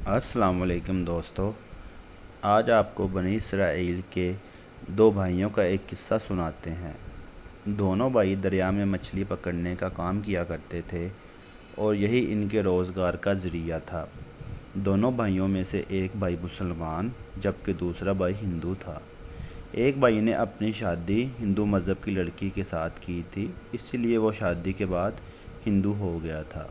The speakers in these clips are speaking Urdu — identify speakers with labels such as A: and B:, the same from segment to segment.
A: السلام علیکم دوستو، آج آپ کو بنی اسرائیل کے دو بھائیوں کا ایک قصہ سناتے ہیں۔ دونوں بھائی دریا میں مچھلی پکڑنے کا کام کیا کرتے تھے اور یہی ان کے روزگار کا ذریعہ تھا۔ دونوں بھائیوں میں سے ایک بھائی مسلمان جبکہ دوسرا بھائی ہندو تھا۔ ایک بھائی نے اپنی شادی ہندو مذہب کی لڑکی کے ساتھ کی تھی، اسی لیے وہ شادی کے بعد ہندو ہو گیا تھا۔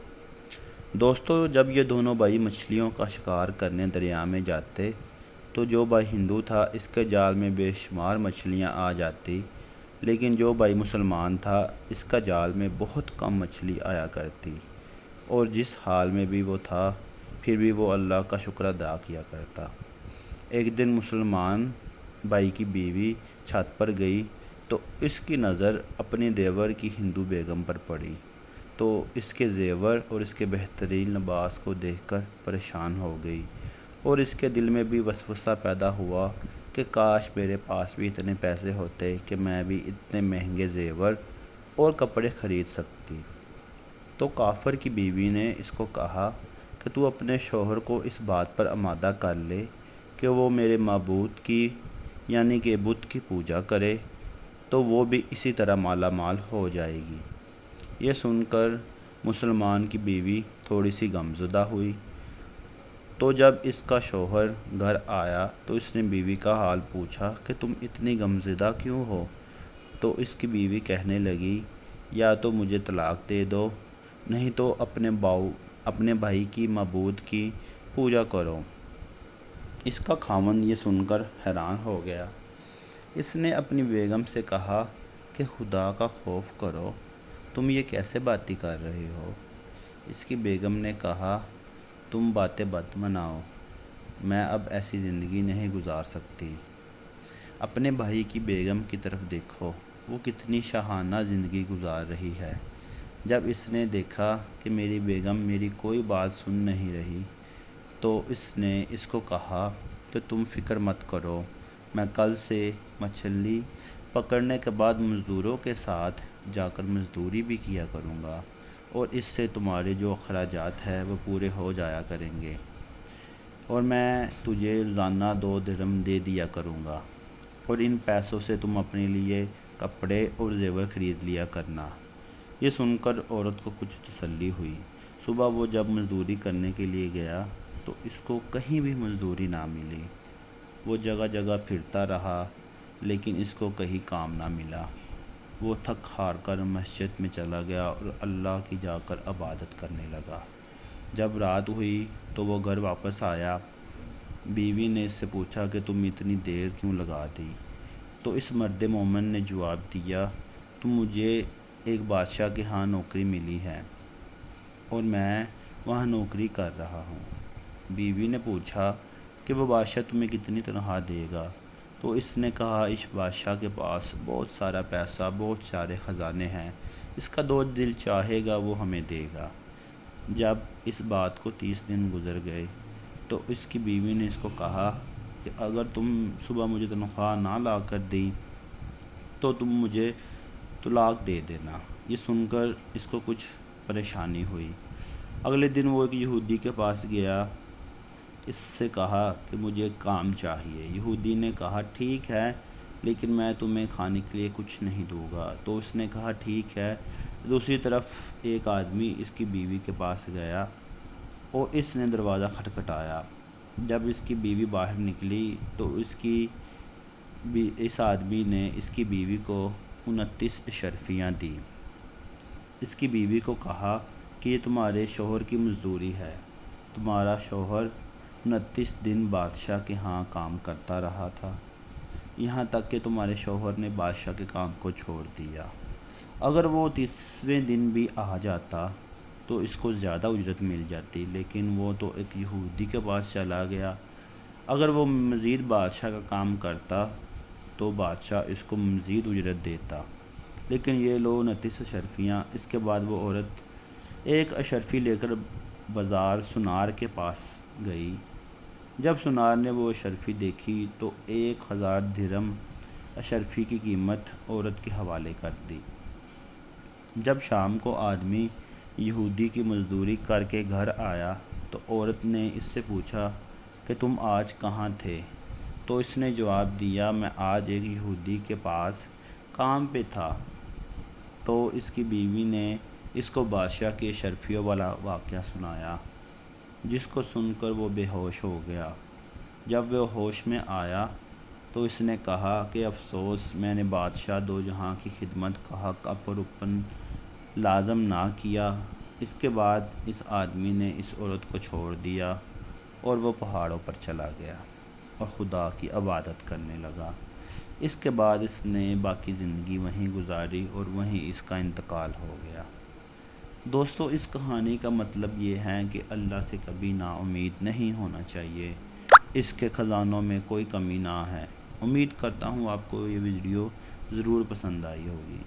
A: دوستو، جب یہ دونوں بھائی مچھلیوں کا شکار کرنے دریا میں جاتے تو جو بھائی ہندو تھا اس کے جال میں بے شمار مچھلیاں آ جاتی، لیکن جو بھائی مسلمان تھا اس کا جال میں بہت کم مچھلی آیا کرتی، اور جس حال میں بھی وہ تھا پھر بھی وہ اللہ کا شکر ادا کیا کرتا۔ ایک دن مسلمان بھائی کی بیوی چھت پر گئی تو اس کی نظر اپنی دیور کی ہندو بیگم پر پڑی، تو اس کے زیور اور اس کے بہترین لباس کو دیکھ کر پریشان ہو گئی، اور اس کے دل میں بھی وسوسہ پیدا ہوا کہ کاش میرے پاس بھی اتنے پیسے ہوتے کہ میں بھی اتنے مہنگے زیور اور کپڑے خرید سکتی۔ تو کافر کی بیوی نے اس کو کہا کہ تو اپنے شوہر کو اس بات پر آمادہ کر لے کہ وہ میرے معبود کی یعنی کہ بت کی پوجا کرے، تو وہ بھی اسی طرح مالا مال ہو جائے گی۔ یہ سن کر مسلمان کی بیوی تھوڑی سی غمزدہ ہوئی، تو جب اس کا شوہر گھر آیا تو اس نے بیوی کا حال پوچھا کہ تم اتنی غمزدہ کیوں ہو؟ تو اس کی بیوی کہنے لگی، یا تو مجھے طلاق دے دو، نہیں تو اپنے بھائی کی معبود کی پوجا کرو۔ اس کا خاوند یہ سن کر حیران ہو گیا۔ اس نے اپنی بیگم سے کہا کہ خدا کا خوف کرو، تم یہ کیسے باتیں کر رہے ہو؟ اس کی بیگم نے کہا، تم باتیں مت بناؤ، میں اب ایسی زندگی نہیں گزار سکتی۔ اپنے بھائی کی بیگم کی طرف دیکھو، وہ کتنی شاہانہ زندگی گزار رہی ہے۔ جب اس نے دیکھا کہ میری بیگم میری کوئی بات سن نہیں رہی تو اس نے اس کو کہا کہ تم فکر مت کرو، میں کل سے مچھلی پکڑنے کے بعد مزدوروں کے ساتھ جا کر مزدوری بھی کیا کروں گا، اور اس سے تمہارے جو اخراجات ہیں وہ پورے ہو جایا کریں گے، اور میں تجھے روزانہ 2 درہم دے دیا کروں گا، اور ان پیسوں سے تم اپنے لیے کپڑے اور زیور خرید لیا کرنا۔ یہ سن کر عورت کو کچھ تسلی ہوئی۔ صبح وہ جب مزدوری کرنے کے لیے گیا تو اس کو کہیں بھی مزدوری نہ ملی۔ وہ جگہ جگہ پھرتا رہا لیکن اس کو کہیں کام نہ ملا۔ وہ تھک ہار کر مسجد میں چلا گیا اور اللہ کی جا کر عبادت کرنے لگا۔ جب رات ہوئی تو وہ گھر واپس آیا۔ بیوی نے اس سے پوچھا کہ تم اتنی دیر کیوں لگا دی؟ تو اس مرد مومن نے جواب دیا، مجھے ایک بادشاہ کے ہاں نوکری ملی ہے اور میں وہاں نوکری کر رہا ہوں۔ بیوی نے پوچھا کہ وہ بادشاہ تمہیں کتنی تنخواہ دے گا؟ تو اس نے کہا، اس بادشاہ کے پاس بہت سارا پیسہ، بہت سارے خزانے ہیں، اس کا جو دل چاہے گا وہ ہمیں دے گا۔ جب اس بات کو 30 دن گزر گئے تو اس کی بیوی نے اس کو کہا کہ اگر تم صبح مجھے تنخواہ نہ لا کر دی تو تم مجھے طلاق دے دینا۔ یہ سن کر اس کو کچھ پریشانی ہوئی۔ اگلے دن وہ ایک یہودی کے پاس گیا، اس سے کہا کہ مجھے کام چاہیے۔ یہودی نے کہا، ٹھیک ہے، لیکن میں تمہیں کھانے کے لیے کچھ نہیں دوں گا۔ تو اس نے کہا، ٹھیک ہے۔ دوسری طرف ایک آدمی اس کی بیوی کے پاس گیا اور اس نے دروازہ کھٹکھٹایا۔ جب اس کی بیوی باہر نکلی تو اس آدمی نے اس کی بیوی کو 29 اشرفیاں دیں۔ اس کی بیوی کو کہا کہ یہ تمہارے شوہر کی مزدوری ہے۔ تمہارا شوہر 29 دن بادشاہ کے ہاں کام کرتا رہا تھا، یہاں تک کہ تمہارے شوہر نے بادشاہ کے کام کو چھوڑ دیا۔ اگر وہ 30ویں دن بھی آ جاتا تو اس کو زیادہ اجرت مل جاتی، لیکن وہ تو ایک یہودی کے پاس چلا گیا۔ اگر وہ مزید بادشاہ کا کام کرتا تو بادشاہ اس کو مزید اجرت دیتا، لیکن یہ لو 29 اشرفیاں۔ اس کے بعد وہ عورت ایک اشرفی لے کر بازار سنار کے پاس گئی۔ جب سنار نے وہ اشرفی دیکھی تو 1000 درہم اشرفی کی قیمت عورت کے حوالے کر دی۔ جب شام کو آدمی یہودی کی مزدوری کر کے گھر آیا تو عورت نے اس سے پوچھا کہ تم آج کہاں تھے؟ تو اس نے جواب دیا، میں آج ایک یہودی کے پاس کام پہ تھا۔ تو اس کی بیوی نے اس کو بادشاہ کے اشرفیوں والا واقعہ سنایا، جس کو سن کر وہ بے ہوش ہو گیا۔ جب وہ ہوش میں آیا تو اس نے کہا کہ افسوس، میں نے بادشاہ دو جہاں کی خدمت کا حق اپن لازم نہ کیا۔ اس کے بعد اس آدمی نے اس عورت کو چھوڑ دیا اور وہ پہاڑوں پر چلا گیا اور خدا کی عبادت کرنے لگا۔ اس کے بعد اس نے باقی زندگی وہیں گزاری اور وہیں اس کا انتقال ہو گیا۔ دوستو، اس کہانی کا مطلب یہ ہے کہ اللہ سے کبھی نا امید نہیں ہونا چاہیے، اس کے خزانوں میں کوئی کمی نہ ہے۔ امید کرتا ہوں آپ کو یہ ویڈیو ضرور پسند آئی ہوگی۔